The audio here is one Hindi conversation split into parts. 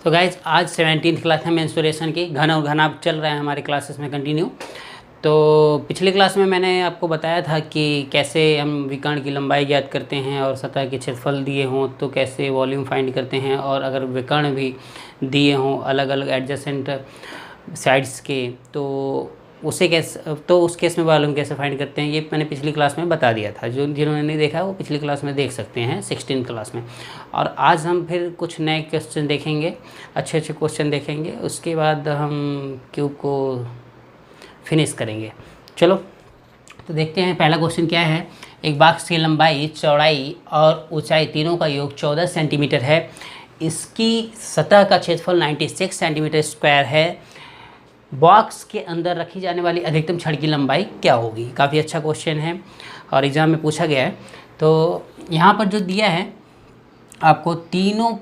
तो गाइज आज 17th क्लास है मेंस्ट्रुएशन की, घन और घनाभ चल रहा है हमारे क्लासेस में कंटिन्यू। तो पिछली क्लास में मैंने आपको बताया था कि कैसे हम विकर्ण की लंबाई ज्ञात करते हैं और सतह के क्षेत्रफल दिए हों तो कैसे वॉल्यूम फाइंड करते हैं, और अगर विकर्ण भी दिए हों अलग अलग एडजेसेंट साइड्स के तो उस केस में वॉल्यूम कैसे फाइंड करते हैं, ये मैंने पिछली क्लास में बता दिया था। जिन्होंने नहीं देखा वो पिछली क्लास में देख सकते हैं 16th क्लास में। और आज हम फिर कुछ नए क्वेश्चन देखेंगे, अच्छे क्वेश्चन देखेंगे, उसके बाद हम क्यूब को फिनिश करेंगे। चलो तो देखते हैं पहला क्वेश्चन क्या है। एक बॉक्स की लंबाई, चौड़ाई और ऊंचाई तीनों का योग 14 सेंटीमीटर है। इसकी सतह का क्षेत्रफल 96 सेंटीमीटर स्क्वायर है। बॉक्स के अंदर रखी जाने वाली अधिकतम छड़ की लंबाई क्या होगी। काफ़ी अच्छा क्वेश्चन है और एग्ज़ाम में पूछा गया है। तो यहाँ पर जो दिया है आपको तीनों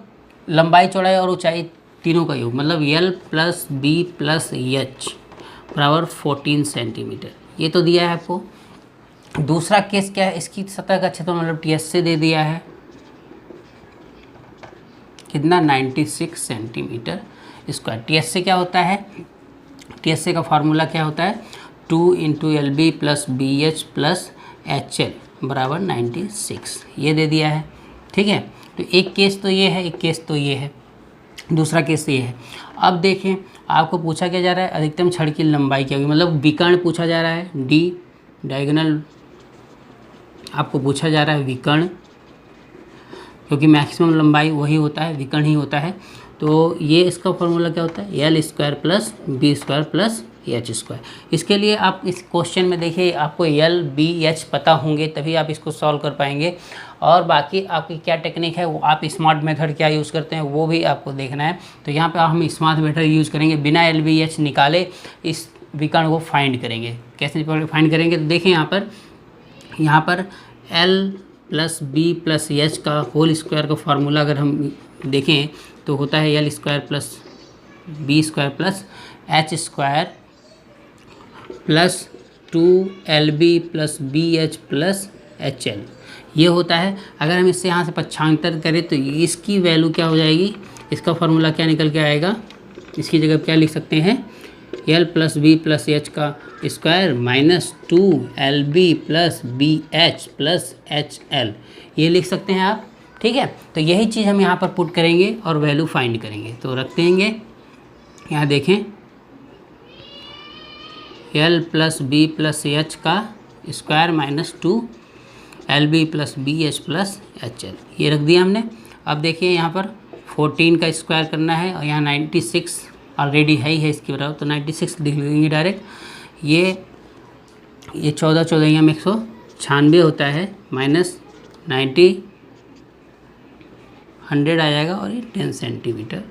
लंबाई, चौड़ाई और ऊंचाई तीनों का योग, मतलब L plus B plus H बराबर 14 सेंटीमीटर, ये तो दिया है आपको। दूसरा केस क्या है, इसकी सतह का क्षेत्रफल मतलब TS से दे दिया है कितना, 96 सेंटीमीटर स्क्वायर। TS से क्या होता है, TS का फार्मूला क्या होता है, 2 × LB plus BH plus HL बराबर 96, ये दे दिया है। ठीक है, तो एक केस तो ये है, एक केस तो ये है, दूसरा केस ये है। अब देखें आपको पूछा क्या जा रहा है, अधिकतम छड़ की लंबाई क्या होगी, मतलब विकर्ण पूछा जा रहा है, D डायगोनल आपको पूछा जा रहा है विकर्ण, क्योंकि मैक्सिमम लंबाई वही होता है, विकर्ण ही होता है। तो ये इसका फॉर्मूला क्या होता है, L square plus B square plus H square. इसके लिए आप इस क्वेश्चन में देखिए आपको L B H पता होंगे तभी आप इसको सॉल्व कर पाएंगे, और बाकी आपकी क्या टेक्निक है वो आप स्मार्ट मेथड क्या यूज़ करते हैं वो भी आपको देखना है। तो यहाँ पे हम स्मार्ट मेथड यूज़ करेंगे, बिना L B H निकाले इस विकर्ण को फाइंड करेंगे। कैसे फाइंड करेंगे, तो देखें यहाँ पर L plus B plus H का होल स्क्वायर का फार्मूला अगर हम देखें तो होता है L square plus B square plus H square plus 2LB plus BH plus HL, ये होता है। अगर हम इससे यहाँ से पक्षांतर करें तो इसकी वैल्यू क्या हो जाएगी, इसका फार्मूला क्या निकल के आएगा, इसकी जगह क्या लिख सकते हैं, L plus B plus H का square minus 2LB plus BH plus HL, ये लिख सकते हैं आप। ठीक है, तो यही चीज़ हम यहाँ पर पुट करेंगे और वैल्यू फाइंड करेंगे। तो रख देंगे यहाँ, देखें L plus B plus H का square minus 2LB plus BH plus HL, ये रख दिया हमने। अब देखिए यहाँ पर 14 का स्क्वायर करना है और यहाँ 96 ऑलरेडी है इसके बराबर, तो 96 लिख लेंगे डायरेक्ट। ये 14 यहाँ में 196 होता है, माइनस 100 आ जाएगा और ये 10 सेंटीमीटर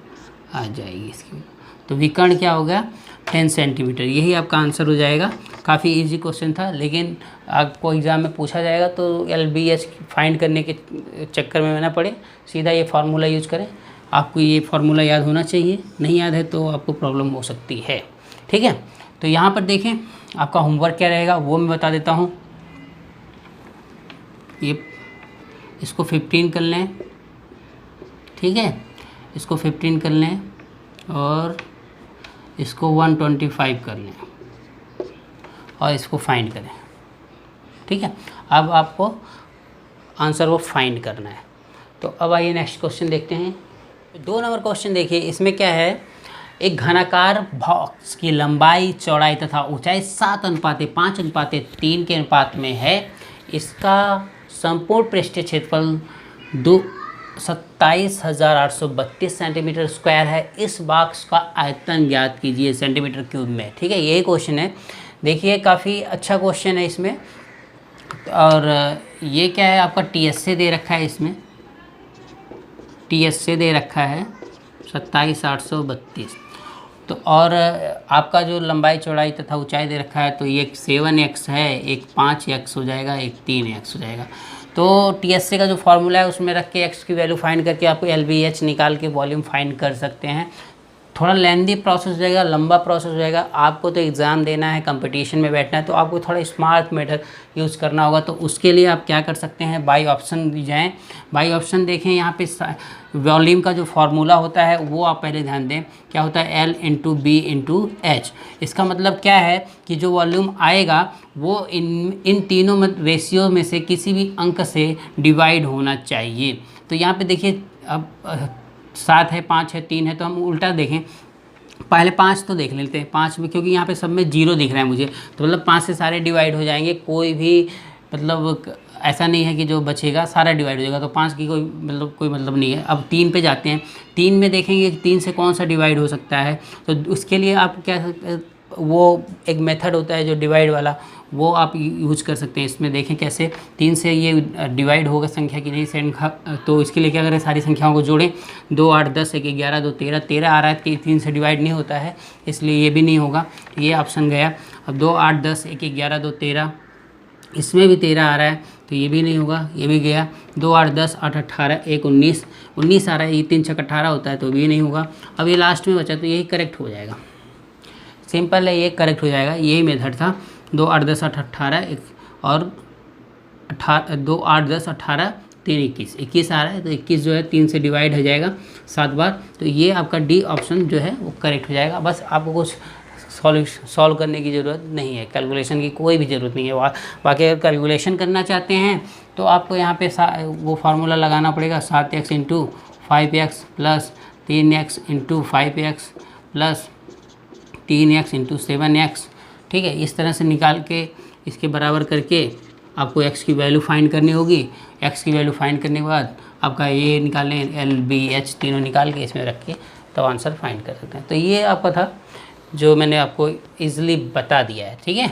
आ जाएगी इसकी। तो विकर्ण क्या होगा, 10 सेंटीमीटर, यही आपका आंसर हो जाएगा। काफ़ी इजी क्वेश्चन था, लेकिन आपको एग्ज़ाम में पूछा जाएगा तो LBH फाइंड करने के चक्कर में ना पड़े, सीधा ये फार्मूला यूज करें। आपको ये फार्मूला याद होना चाहिए, नहीं याद है तो आपको प्रॉब्लम हो सकती है। ठीक है, तो यहाँ पर देखें आपका होमवर्क क्या रहेगा वो मैं बता देता हूँ। ये इसको 15 कर लें, ठीक है, इसको 15 कर लें और इसको 125 कर लें और इसको फाइंड करें। ठीक है, अब आपको आंसर वो फाइंड करना है। तो अब आइए नेक्स्ट क्वेश्चन देखते हैं। 2 नंबर क्वेश्चन देखिए, इसमें क्या है, एक घनाकार बॉक्स की लंबाई, चौड़ाई तथा ऊंचाई 7:5:3 के अनुपात में है। इसका संपूर्ण पृष्ठीय क्षेत्रफल 27,832 सेंटीमीटर स्क्वायर है। इस बॉक्स का आयतन ज्ञात कीजिए सेंटीमीटर क्यूब में। ठीक है, यही क्वेश्चन है। देखिए काफ़ी अच्छा क्वेश्चन है इसमें, और ये क्या है आपका TS से दे रखा है, इसमें TS से दे रखा है 27,832। तो और आपका जो लंबाई, चौड़ाई तथा ऊंचाई दे रखा है, तो ये एक 7x है, एक 5x हो जाएगा, एक 3x हो जाएगा। तो TS का जो फार्मूला है उसमें रख के x की वैल्यू फाइंड करके आपको LBH निकाल के वॉल्यूम फाइंड कर सकते हैं। थोड़ा लेंदी प्रोसेस हो जाएगा, लंबा प्रोसेस हो जाएगा। आपको तो एग्ज़ाम देना है, कंपटीशन में बैठना है, तो आपको थोड़ा स्मार्ट मेथड यूज़ करना होगा। तो उसके लिए आप क्या कर सकते हैं, बाई ऑप्शन जाएँ। बाई ऑप्शन देखें, यहाँ पे वॉल्यूम का जो फार्मूला होता है वो आप पहले ध्यान दें। क्या होता है, L into B into H. इसका मतलब क्या है कि जो वॉल्यूम आएगा वो इन तीनों में रेशियो में से किसी भी अंक से डिवाइड होना चाहिए। तो यहाँ पे देखिए, अब 7 है, 5 है, 3 है, तो हम उल्टा देखें, पहले 5 तो देख लेते हैं। 5 में, क्योंकि यहाँ पे सब में 0 दिख रहा है मुझे, तो मतलब 5 से सारे डिवाइड हो जाएंगे। कोई भी मतलब ऐसा नहीं है कि जो बचेगा सारा डिवाइड हो जाएगा, तो 5 की कोई मतलब नहीं है। अब 3 पे जाते हैं। 3 में देखेंगे कि 3 से कौन सा डिवाइड हो सकता है, तो उसके लिए आप क्या, वो एक मेथड होता है जो डिवाइड वाला, वो आप यूज कर सकते हैं। इसमें देखें कैसे 3 से ये डिवाइड होगा संख्या की नहीं संख्या, तो इसके लिए क्या करें, सारी संख्याओं को जोड़ें। 2 8 10 1 11 2 13, 13 आ रहा है कि 3 से डिवाइड नहीं होता है, इसलिए ये भी नहीं होगा, ये ऑप्शन गया। अब 2 8 10 1 11 2 13, इसमें भी 13 आ रहा है, तो ये भी नहीं होगा, ये भी गया। 2 8 10 8 18 1 19, 19 आ रहा है, ये 3 6 18 होता है, तो भी नहीं होगा। अब ये लास्ट में बचा, तो यही करेक्ट हो जाएगा। सिंपल है, ये करेक्ट हो जाएगा, यही मेथड था। 2 8 10 8 18 और 2 8 10 18 3 21, 21 आ रहा है, तो 21 जो है 3 से डिवाइड हो जाएगा 7 बार, तो ये आपका डी ऑप्शन जो है वो करेक्ट हो जाएगा। बस आपको कुछ सॉल्व करने की ज़रूरत नहीं है, कैलकुलेशन की कोई भी ज़रूरत नहीं है। बाकी अगर कैलकुलेशन करना चाहते हैं तो आपको यहाँ पे वो फार्मूला लगाना पड़ेगा, 7x into 5x plus 3x into 5x plus 3x into 7x। ठीक है, इस तरह से निकाल के इसके बराबर करके आपको x की वैल्यू फाइंड करनी होगी। x की वैल्यू फाइंड करने के बाद आपका ये निकालें, L B H तीनों निकाल के इसमें रख के तो आंसर फाइंड कर सकते हैं। तो ये आपका था जो मैंने आपको इजीली बता दिया है। ठीक है,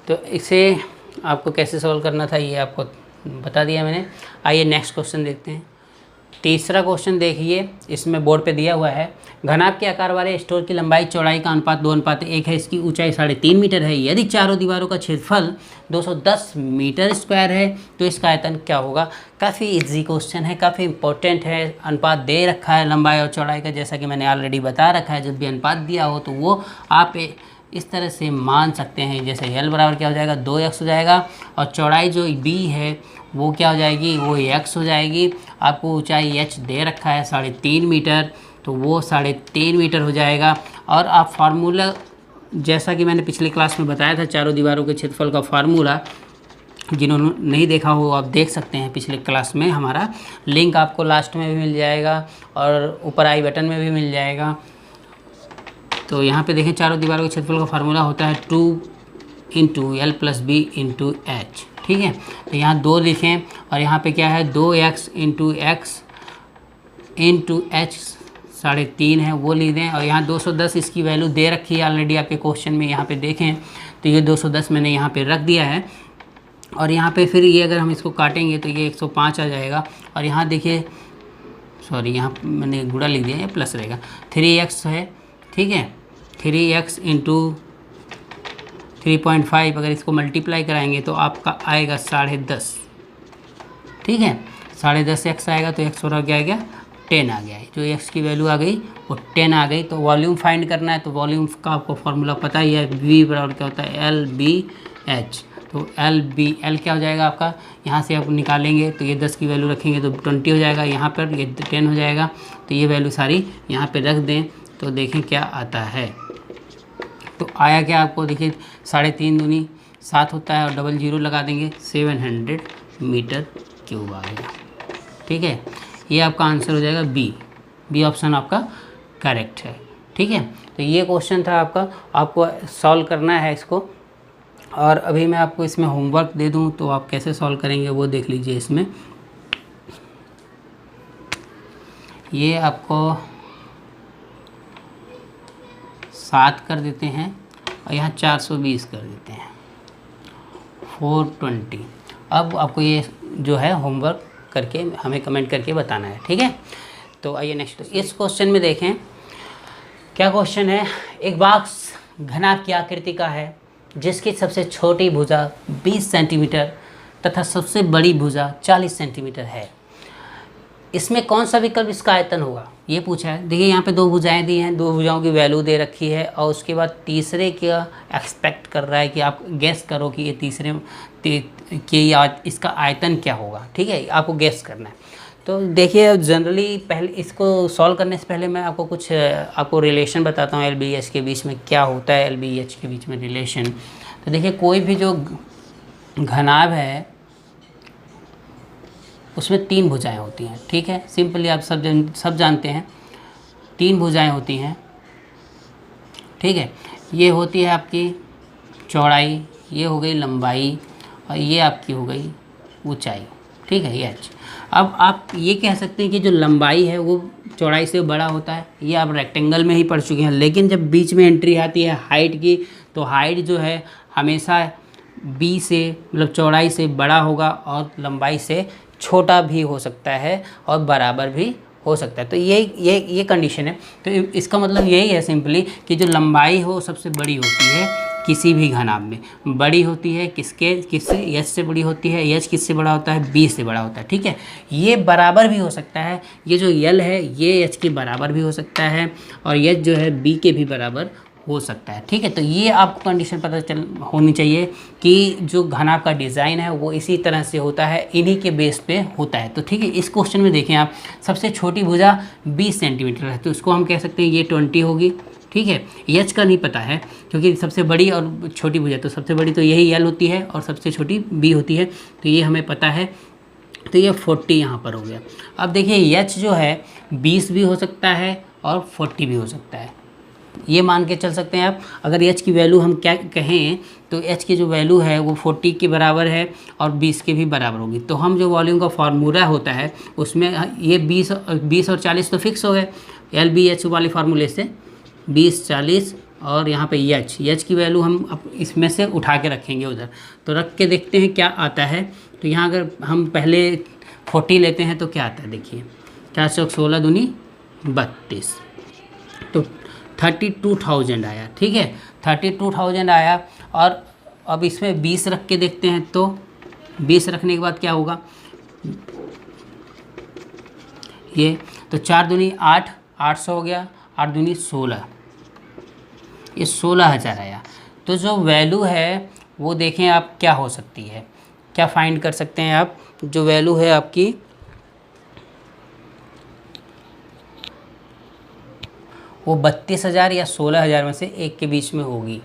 तो इसे आपको कैसे सॉल्व करना था ये आपको बता दिया मैंने। आइए नेक्स्ट क्वेश्चन देखते हैं। तीसरा क्वेश्चन देखिए, इसमें बोर्ड पे दिया हुआ है, घनाभ के आकार वाले स्टोर की लंबाई चौड़ाई का अनुपात 2:1 है, इसकी ऊंचाई 3.5 मीटर है। यदि चारों दीवारों का क्षेत्रफल 210 मीटर स्क्वायर है तो इसका आयतन क्या होगा। काफ़ी इजी क्वेश्चन है, काफ़ी इंपॉर्टेंट है। अनुपात दे रखा है लंबाई और चौड़ाई का, जैसा कि मैंने ऑलरेडी बता रखा है। जब भी अनुपात दिया हो तो वो आप इस तरह से मान सकते हैं, जैसे L बराबर क्या हो जाएगा, 2x हो जाएगा, और चौड़ाई जो B है वो क्या हो जाएगी, वो x हो जाएगी। आपको ऊंचाई h दे रखा है 3.5 मीटर, तो वो 3.5 मीटर हो जाएगा। और आप फार्मूला, जैसा कि मैंने पिछले क्लास में बताया था, चारों दीवारों के क्षेत्रफल का फार्मूला, जिन्होंने नहीं देखा हो आप देख सकते हैं पिछले क्लास में। हमारा लिंक आपको लास्ट में भी मिल जाएगा और ऊपर आई बटन में भी मिल जाएगा। तो यहाँ पे देखें, चारों दीवारों के क्षेत्रफल का फार्मूला होता है 2 into L plus B into H। ठीक है, तो यहाँ 2 लिखें और यहाँ पे क्या है, 2x into x into H 3.5 है, वो लिख दें। और यहाँ 210 इसकी वैल्यू दे रखी है ऑलरेडी आपके क्वेश्चन में, यहाँ पे देखें तो ये 210 मैंने यहाँ पे रख दिया है। और यहाँ पे फिर ये अगर हम इसको काटेंगे तो ये 105 आ जाएगा। और यहाँ देखिए, सॉरी यहाँ मैंने गुणा लिख दिया, ये प्लस रहेगा, 3x है। ठीक है, 3x इंटू 3.5, अगर इसको मल्टीप्लाई कराएंगे तो आपका आएगा 10.5। ठीक है, 10.5x आएगा, तो x बराबर क्या आ गया, 10 आ गया है। जो x की वैल्यू आ गई वो 10 आ गई। तो वॉल्यूम फाइंड करना है, तो वॉल्यूम का आपको फार्मूला पता ही है, v बराबर क्या होता है, LBH। तो L क्या हो जाएगा आपका, यहाँ से आप निकालेंगे तो ये 10 की वैल्यू रखेंगे तो 20 हो जाएगा, यहाँ पर ये 10 हो जाएगा। तो ये वैल्यू सारी यहाँ पर रख दें तो देखें क्या आता है। तो आया क्या आपको, देखिए 3.5 दूनी 7 होता है, और डबल 0 लगा देंगे, 700 मीटर क्यूब आएगा। ठीक है, ये आपका आंसर हो जाएगा बी ऑप्शन आपका करेक्ट है। ठीक है, तो ये क्वेश्चन था आपको सॉल्व करना है इसको। और अभी मैं आपको इसमें होमवर्क दे दूं तो आप कैसे सॉल्व करेंगे वो देख लीजिए। इसमें ये आपको 7 कर देते हैं और यहाँ 420 कर देते हैं, 420। अब आपको ये जो है होमवर्क करके हमें कमेंट करके बताना है। ठीक है, तो आइए नेक्स्ट। इस क्वेश्चन में देखें क्या क्वेश्चन है। एक बॉक्स घनाभ की आकृति का है जिसकी सबसे छोटी भुजा 20 सेंटीमीटर तथा सबसे बड़ी भुजा 40 सेंटीमीटर है। इसमें कौन सा विकल्प इसका आयतन होगा। ये पूछा है। देखिए यहाँ पे दो भुजाएं दी हैं, दो भुजाओं की वैल्यू दे रखी है और उसके बाद तीसरे का एक्सपेक्ट कर रहा है कि आप गेस करो कि ये तीसरे इसका आयतन क्या होगा। ठीक है, आपको गेस करना है। तो देखिए जनरली पहले इसको सॉल्व करने से पहले मैं आपको कुछ आपको रिलेशन बताता हूँ LBH के बीच में क्या होता है, LBH के बीच में रिलेशन। तो देखिए कोई भी जो घनाभ है उसमें 3 भुजाएं होती हैं। ठीक है, सिंपली आप सब जानते हैं 3 भुजाएं होती हैं। ठीक है, ये होती है आपकी चौड़ाई, ये हो गई लंबाई और ये आपकी हो गई ऊंचाई। ठीक है, ये अब आप ये कह सकते हैं कि जो लंबाई है वो चौड़ाई से बड़ा होता है। ये आप रेक्टेंगल में ही पढ़ चुके हैं। लेकिन जब बीच में एंट्री आती है हाइट की, तो हाइट जो है हमेशा बी से मतलब चौड़ाई से बड़ा होगा और लंबाई से छोटा भी हो सकता है और बराबर भी हो सकता है। तो ये कंडीशन है। तो इसका मतलब यही है सिंपली कि जो लंबाई हो सबसे बड़ी होती है किसी भी घनाभ में, बड़ी होती है किससे एच से बड़ी होती है। एच किससे बड़ा होता है, बी से बड़ा होता है। ठीक है, ये बराबर भी हो सकता है, ये जो यल है ये एच के बराबर भी हो सकता है और एच जो है बी के भी बराबर हो सकता है। ठीक है, तो ये आपको कंडीशन पता होनी चाहिए कि जो घनाभ का डिज़ाइन है वो इसी तरह से होता है, इन्हीं के बेस पे होता है। तो ठीक है, इस क्वेश्चन में देखें आप, सबसे छोटी भुजा 20 सेंटीमीटर है तो उसको हम कह सकते हैं ये 20 होगी। ठीक है, एच का नहीं पता है क्योंकि सबसे बड़ी और छोटी भुजा, तो सबसे बड़ी तो यही यल होती है और सबसे छोटी बी होती है, तो ये हमें पता है। तो ये 40 यहाँ पर हो गया। अब देखिए एच जो है 20 भी हो सकता है और 40 भी हो सकता है, ये मान के चल सकते हैं आप। अगर एच की वैल्यू हम क्या कहें तो एच की जो वैल्यू है वो 40 के बराबर है और 20 के भी बराबर होगी। तो हम जो वॉल्यूम का फार्मूला होता है उसमें ये 20 और 40 तो फिक्स हो गए LBH वाले फार्मूले से, 20 40 और यहाँ पे एच की वैल्यू हम अब इसमें से उठा के रखेंगे उधर। तो रख के देखते हैं क्या आता है। तो यहाँ अगर हम पहले 40 लेते हैं तो क्या आता है, देखिए 4 चौक 16 दूनी 32, तो 32,000 आया। ठीक है, 32,000 आया। और अब इसमें 20 रख के देखते हैं तो 20 रखने के बाद क्या होगा, ये तो 4 दूनी 8, 800 हो गया, 8 दूनी 16, ये 16,000 आया। तो जो वैल्यू है वो देखें आप क्या हो सकती है, क्या फाइंड कर सकते हैं आप। जो वैल्यू है आपकी वो 32,000 या 16,000 में से एक के बीच में होगी।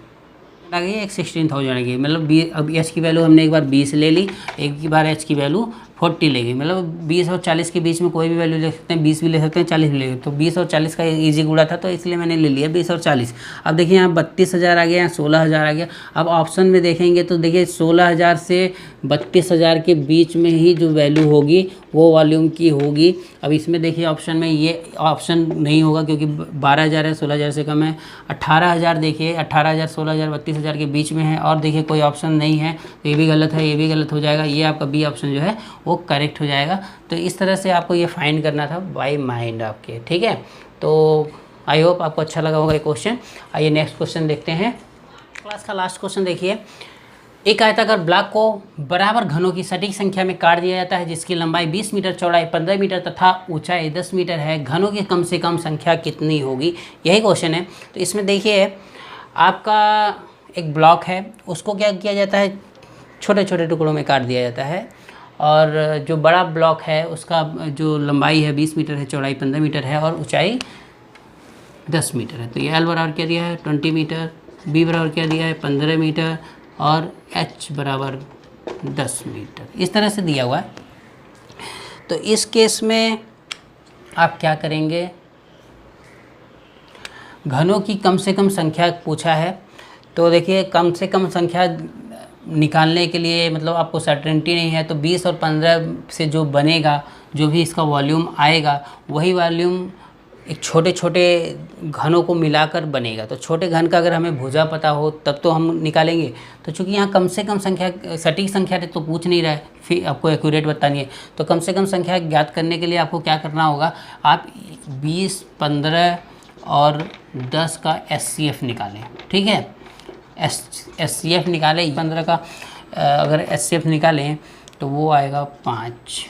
आ गई एक 16,000 आ गई, मतलब अब एच की वैल्यू हमने एक बार 20 ले ली, एक बार एच की वैल्यू 40 ले गई। मतलब 20 और 40 के बीच में कोई भी वैल्यू ले सकते हैं, 20 भी ले सकते हैं, 40 भी ले सकते हैं। तो 20 और 40 का इजी गुणा था तो इसलिए मैंने ले लिया 20 और 40। अब देखिए यहाँ 32,000 आ गया, यहाँ 16,000 आ गया। अब ऑप्शन में देखेंगे तो देखिए 16,000 से 32,000 के बीच में ही जो वैल्यू होगी वो वॉल्यूम की होगी। अब इसमें देखिए ऑप्शन में ये ऑप्शन नहीं होगा क्योंकि 12,000 है, 16,000 से कम है। 18,000 देखिए, 18,000 16,000 32,000 के बीच में है और देखिए कोई ऑप्शन नहीं है, तो ये भी गलत है, ये भी गलत हो जाएगा। ये आपका बी ऑप्शन जो है वो करेक्ट हो जाएगा। तो इस तरह से आपको ये फाइंड करना था बाय माइंड आपके। ठीक है, तो आई होप आपको अच्छा लगा होगा ये क्वेश्चन। आइए नेक्स्ट क्वेश्चन देखते हैं। क्लास का लास्ट क्वेश्चन देखिए, एक आयताकार ब्लॉक को बराबर घनों की सटीक संख्या में काट दिया जाता है जिसकी लंबाई 20 मीटर, चौड़ाई 15 मीटर तथा ऊंचाई 10 मीटर है। घनों की कम से कम संख्या कितनी होगी, यही क्वेश्चन है। तो इसमें देखिए आपका एक ब्लॉक है, उसको क्या किया जाता है, छोटे छोटे टुकड़ों में काट दिया जाता है। और जो बड़ा ब्लॉक है उसका जो लंबाई है 20 मीटर है, चौड़ाई 15 मीटर है और ऊंचाई 10 मीटर है। तो ये एल बराबर क्या दिया है 20 मीटर, बी बराबर क्या दिया है 15 मीटर और एच बराबर 10 मीटर, इस तरह से दिया हुआ है। तो इस केस में आप क्या करेंगे, घनों की कम से कम संख्या पूछा है। तो देखिए कम से कम संख्या निकालने के लिए मतलब आपको सर्टेनिटी नहीं है, तो 20 और 15 से जो बनेगा, जो भी इसका वॉल्यूम आएगा वही वॉल्यूम एक छोटे छोटे घनों को मिलाकर बनेगा। तो छोटे घन का अगर हमें भुजा पता हो तब तो हम निकालेंगे। तो चूंकि यहाँ कम से कम संख्या सटीक संख्या तो पूछ नहीं रहा है, फिर आपको एक्यूरेट बतानी है। तो कम से कम संख्या ज्ञात करने के लिए आपको क्या करना होगा, आप 20, 15 और 10 का SCF निकालें। ठीक है, SCF निकालें, 15 का अगर SCF निकालें तो वो आएगा 5।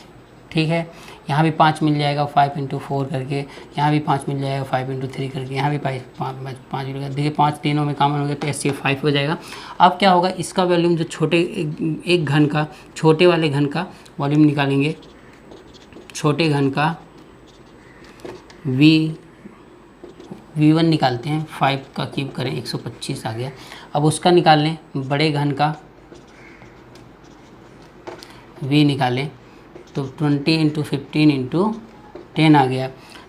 ठीक है, यहाँ भी 5 मिल जाएगा 5 × 4 करके, यहाँ भी 5 मिल जाएगा 5 × 3 करके, यहाँ भी 5 मिलेगा। देखिए 5 तीनों में कॉमन हो गया तो HCF 5 हो जाएगा। अब क्या होगा, इसका वॉल्यूम जो छोटे एक घन का, छोटे वाले घन का वॉल्यूम निकालेंगे, छोटे घन का V1 निकालते हैं, 5 का क्यूब करें 125 आ गया। अब उसका निकाल लें, बड़े घन का V निकालें तो 20 × 15 × 10 आ गया।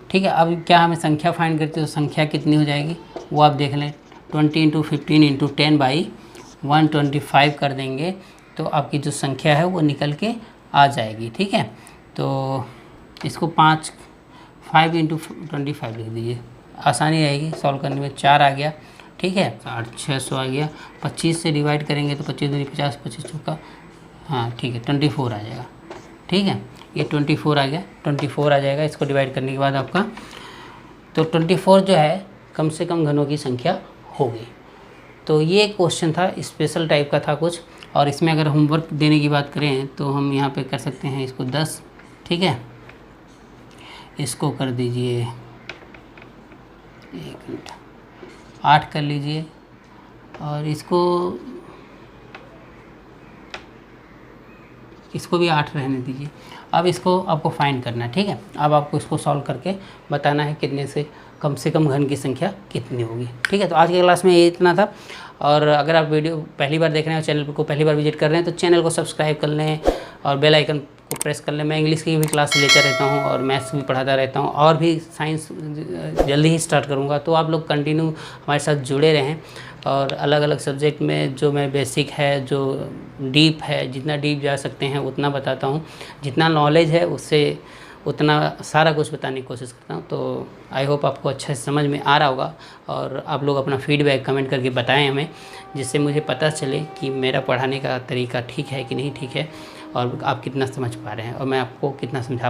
ठीक है, अब क्या हमें संख्या फाइंड करते हो, संख्या कितनी हो जाएगी वो आप देख लें। 20 × 15 × 10/125 कर देंगे तो आपकी जो संख्या है वो निकल के आ जाएगी। ठीक है, तो इसको 5 × 25 लिख दीजिए, आसानी रहेगी सॉल्व करने में। 4 आ गया। ठीक है, 600 आ गया। 25 से डिवाइड करेंगे तो 25 दूनी 50, 25 चौका, हाँ ठीक है 24 आ जाएगा। ठीक है, ये 24 आ गया, 24 आ जाएगा इसको डिवाइड करने के बाद आपका। तो 24 जो है कम से कम घनों की संख्या होगी। तो ये क्वेश्चन था, स्पेशल टाइप का था कुछ। और इसमें अगर होमवर्क देने की बात करें तो हम यहाँ पे कर सकते हैं इसको 10। ठीक है, इसको कर दीजिए 1 मिनट 8 कर लीजिए, और इसको भी 8 रहने दीजिए। अब इसको आपको फाइंड करना है। ठीक है, अब आपको इसको सॉल्व करके बताना है कितने से कम घन की संख्या कितनी होगी। ठीक है, तो आज की क्लास में ये इतना था। और अगर आप वीडियो पहली बार देख रहे हैं, चैनल को पहली बार विजिट कर रहे हैं तो चैनल को सब्सक्राइब कर लें और बेल आइकन को प्रेस कर लें। मैं इंग्लिश की भी क्लास लेकर रहता हूँ और मैथ्स भी पढ़ाता रहता हूँ, और भी साइंस जल्दी ही स्टार्ट करूँगा। तो आप लोग कंटिन्यू हमारे साथ जुड़े रहें। और अलग अलग सब्जेक्ट में जो मैं बेसिक है, जो डीप है, जितना डीप जा सकते हैं उतना बताता हूँ। जितना नॉलेज है उससे उतना सारा कुछ बताने की कोशिश करता हूँ। तो आई होप आपको अच्छे से समझ में आ रहा होगा। और आप लोग अपना फीडबैक कमेंट करके बताएं हमें, जिससे मुझे पता चले कि मेरा पढ़ाने का तरीका ठीक है कि नहीं ठीक है, और आप कितना समझ पा रहे हैं और मैं आपको कितना समझा